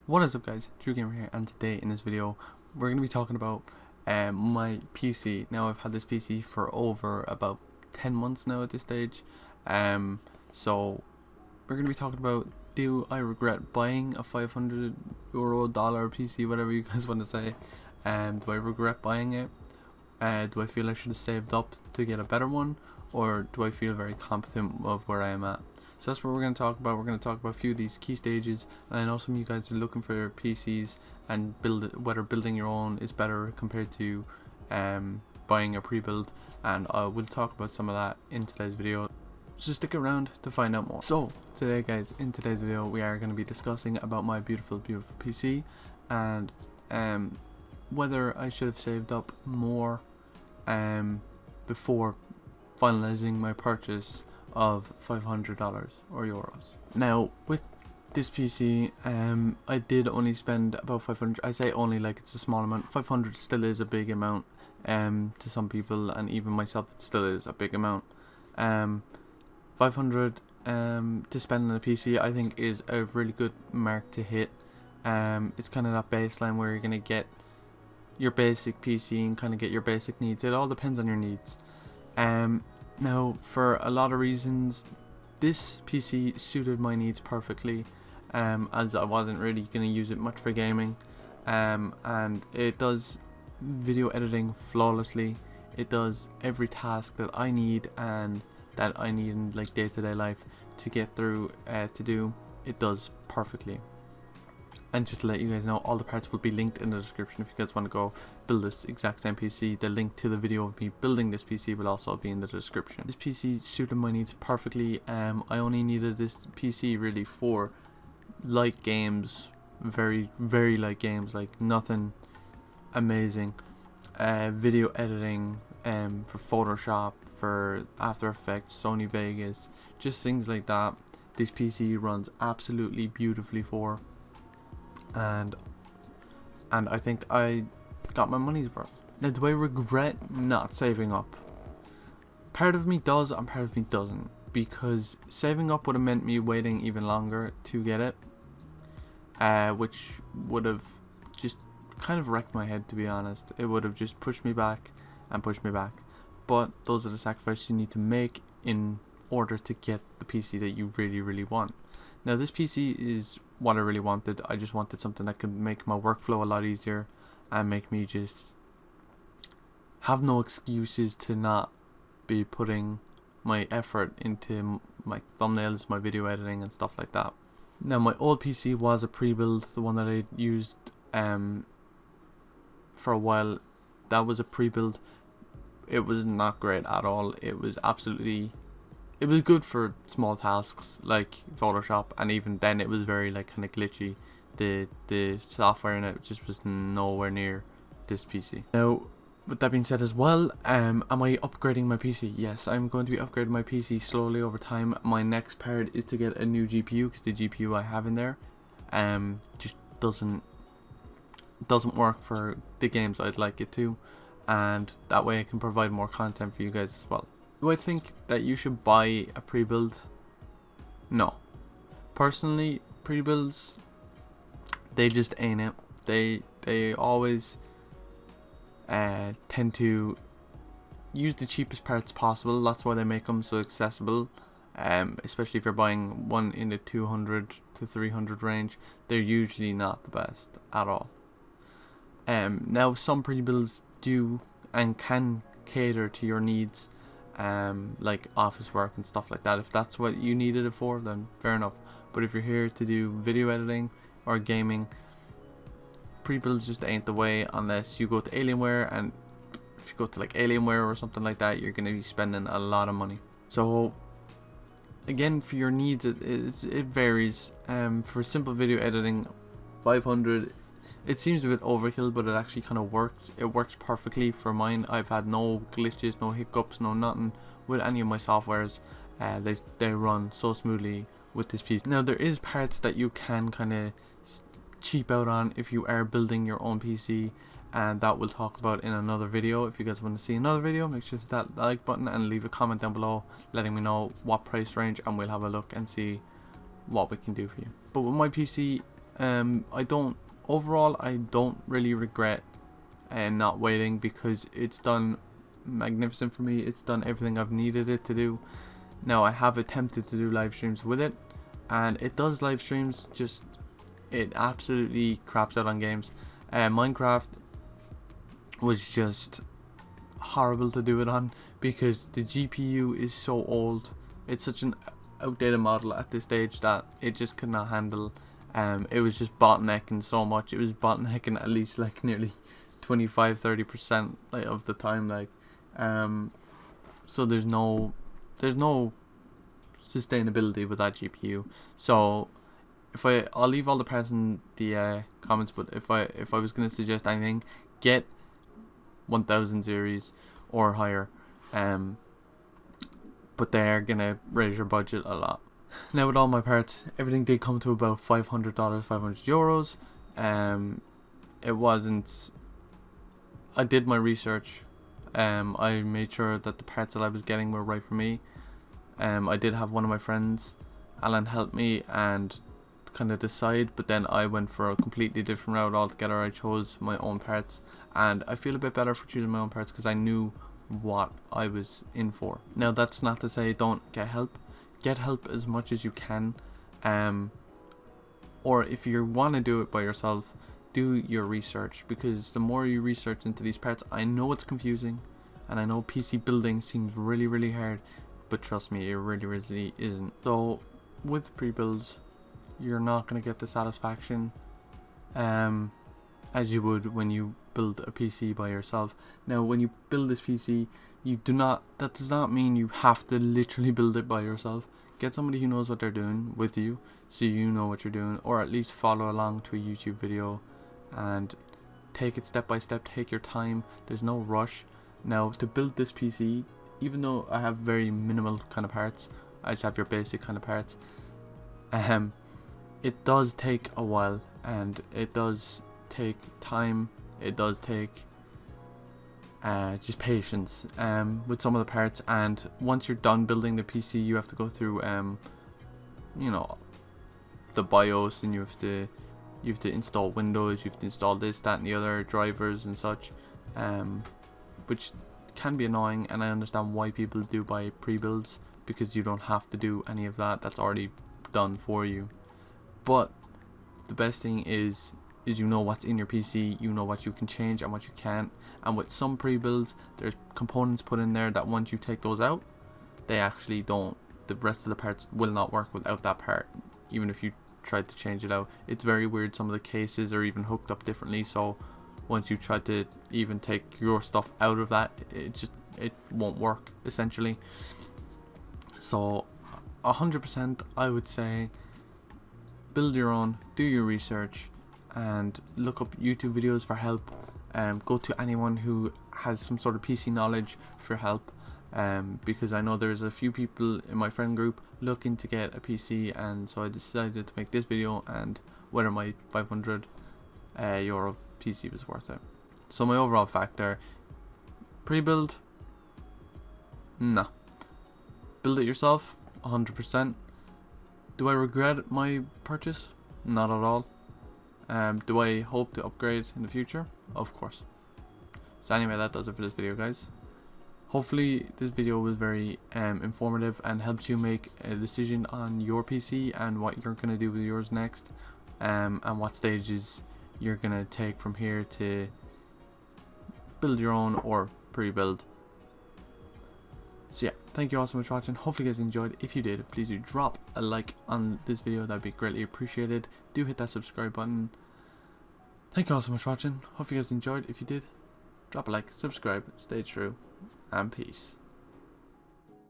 What is up guys, Drew Gamer here, and today in this video we're going to be talking about my PC. Now I've had this PC for over about 10 months now at this stage, so we're going to be talking about, do I regret buying a €500 dollar PC, whatever you guys want to say. Do I regret buying it? Do I feel I should have saved up to get a better one, or do I feel very competent of where I am at? So that's what we're going to talk about. We're going to talk about a few of these key stages, and I know some of you guys are looking for PCs and whether building your own is better compared to buying a pre-build, and we'll talk about some of that in today's video. So stick around to find out more. So today guys, in today's video we are going to be discussing about my beautiful PC, and whether I should have saved up more before finalizing my purchase of $500 or euros. Now with this PC, I did only spend about 500. I say only like it's a small amount. 500 still is a big amount to some people, and even myself it still is a big amount. 500 to spend on a PC I think is a really good mark to hit. It's kind of that baseline where you're gonna get your basic PC and kind of get your basic needs. It all depends on your needs. Now, for a lot of reasons, this PC suited my needs perfectly, as I wasn't really going to use it much for gaming, and it does video editing flawlessly. It does every task that I need and that I need in like day-to-day life to get through to do. It does perfectly. And just to let you guys know, all the parts will be linked in the description if you guys want to go build this exact same PC. The link to the video of me building this PC will also be in the description. This PC suited my needs perfectly. I only needed this PC really for light games, very light games, like nothing amazing. Video editing, for Photoshop, for After Effects, Sony Vegas, just things like that. This PC runs absolutely beautifully for. And I think I got my money's worth. Now, do I regret not saving up? Part of me does and part of me doesn't, because saving up would have meant me waiting even longer to get it, which would have just kind of wrecked my head, to be honest. It would have just pushed me back and pushed me back. But those are the sacrifices you need to make in order to get the PC that you really want. Now this PC is what I really wanted. I just wanted something that could make my workflow a lot easier and make me just have no excuses to not be putting my effort into my thumbnails, my video editing and stuff like that. Now my old PC was a pre-build, the one that I used for a while. That was a pre-build. It was not great at all. It was good for small tasks like Photoshop, and even then it was very like kind of glitchy. The software in it just was nowhere near this PC. Now with that being said as well, am I upgrading my PC? Yes, I'm going to be upgrading my PC slowly over time. My next part is to get a new GPU, because the GPU I have in there just doesn't work for the games I'd like it to, and that way I can provide more content for you guys as well. Do I think that you should buy a pre-build? No. Personally, pre-builds, they just ain't it. They always tend to use the cheapest parts possible. That's why they make them so accessible. Especially if you're buying one in the 200 to 300 range, they're usually not the best at all. Now some pre-builds do and can cater to your needs, like office work and stuff like that. If that's what you needed it for, then fair enough. But if you're here to do video editing or gaming, pre-builds just ain't the way, unless you go to Alienware. And if you go to like Alienware or something like that, you're going to be spending a lot of money. So again, for your needs, it varies. For simple video editing, 500, it seems a bit overkill, but it actually kind of works. It works perfectly for mine. I've had no glitches, no hiccups, no nothing with any of my softwares. They run so smoothly with this piece. Now there is parts that you can kind of cheap out on if you are building your own PC, and that we'll talk about in another video. If you guys want to see another video, make sure to hit that like button and leave a comment down below letting me know what price range, and we'll have a look and see what we can do for you. But with my PC, I don't overall I don't really regret not waiting, because it's done magnificent for me. It's done everything I've needed it to do. Now I have attempted to do live streams with it, and it does live streams, just it absolutely craps out on games. Minecraft was just horrible to do it on, because the GPU is so old. It's such an outdated model at this stage that it just could not handle. It was just bottlenecking so much. It was bottlenecking at least like nearly 25-30% like of the time, like so there's no sustainability with that GPU. So I'll leave all the parts in the comments, but if I was gonna suggest anything, get 1000 series or higher, but they're gonna raise your budget a lot. Now with all my parts, everything did come to about $500, €500. It wasn't. I did my research. I made sure that the parts that I was getting were right for me. I did have one of my friends, Alan, help me and kind of decide, but then I went for a completely different route altogether. I chose my own parts, and I feel a bit better for choosing my own parts because I knew what I was in for. Now that's not to say don't get help. Get help as much as you can, or if you want to do it by yourself, do your research, because the more you research into these parts, I know it's confusing, and I know PC building seems really hard, but trust me, it really isn't. So with pre-builds, you're not going to get the satisfaction as you would when you build a PC by yourself. Now when you build this PC, that does not mean you have to literally build it by yourself. Get somebody who knows what they're doing with you, so you know what you're doing, or at least follow along to a YouTube video and take it step by step. Take your time, there's no rush. Now to build this PC, even though I have very minimal kind of parts, I just have your basic kind of parts, it does take a while, and it does take time. It does take just patience with some of the parts, and once you're done building the PC, you have to go through you know, the BIOS, and you have to install Windows, you have to install this, that and the other, drivers and such, which can be annoying, and I understand why people do buy pre-builds, because you don't have to do any of that. That's already done for you. But the best thing is you know what's in your PC, you know what you can change and what you can't. And with some pre-builds, there's components put in there that once you take those out, they actually don't, the rest of the parts will not work without that part, even if you tried to change it out. It's very weird. Some of the cases are even hooked up differently, so once you try to even take your stuff out of that, it won't work essentially. So 100% I would say build your own, do your research, and look up YouTube videos for help. Go to anyone who has some sort of PC knowledge for help, because I know there's a few people in my friend group looking to get a PC, and so I decided to make this video and whether my €500 PC was worth it. So my overall factor: pre-build, no. Build it yourself, 100%. Do I regret my purchase? Not at all. Do I hope to upgrade in the future? Of course. So anyway, that does it for this video, guys. Hopefully this video was very informative and helps you make a decision on your PC and what you're going to do with yours next, and what stages you're going to take from here to build your own or pre-build. So yeah, thank you all so much for watching. Hopefully you guys enjoyed. If you did, please do drop a like on this video. That'd be greatly appreciated. Do hit that subscribe button. Thank you all so much for watching. Hope you guys enjoyed. If you did, drop a like, subscribe, stay true, and peace.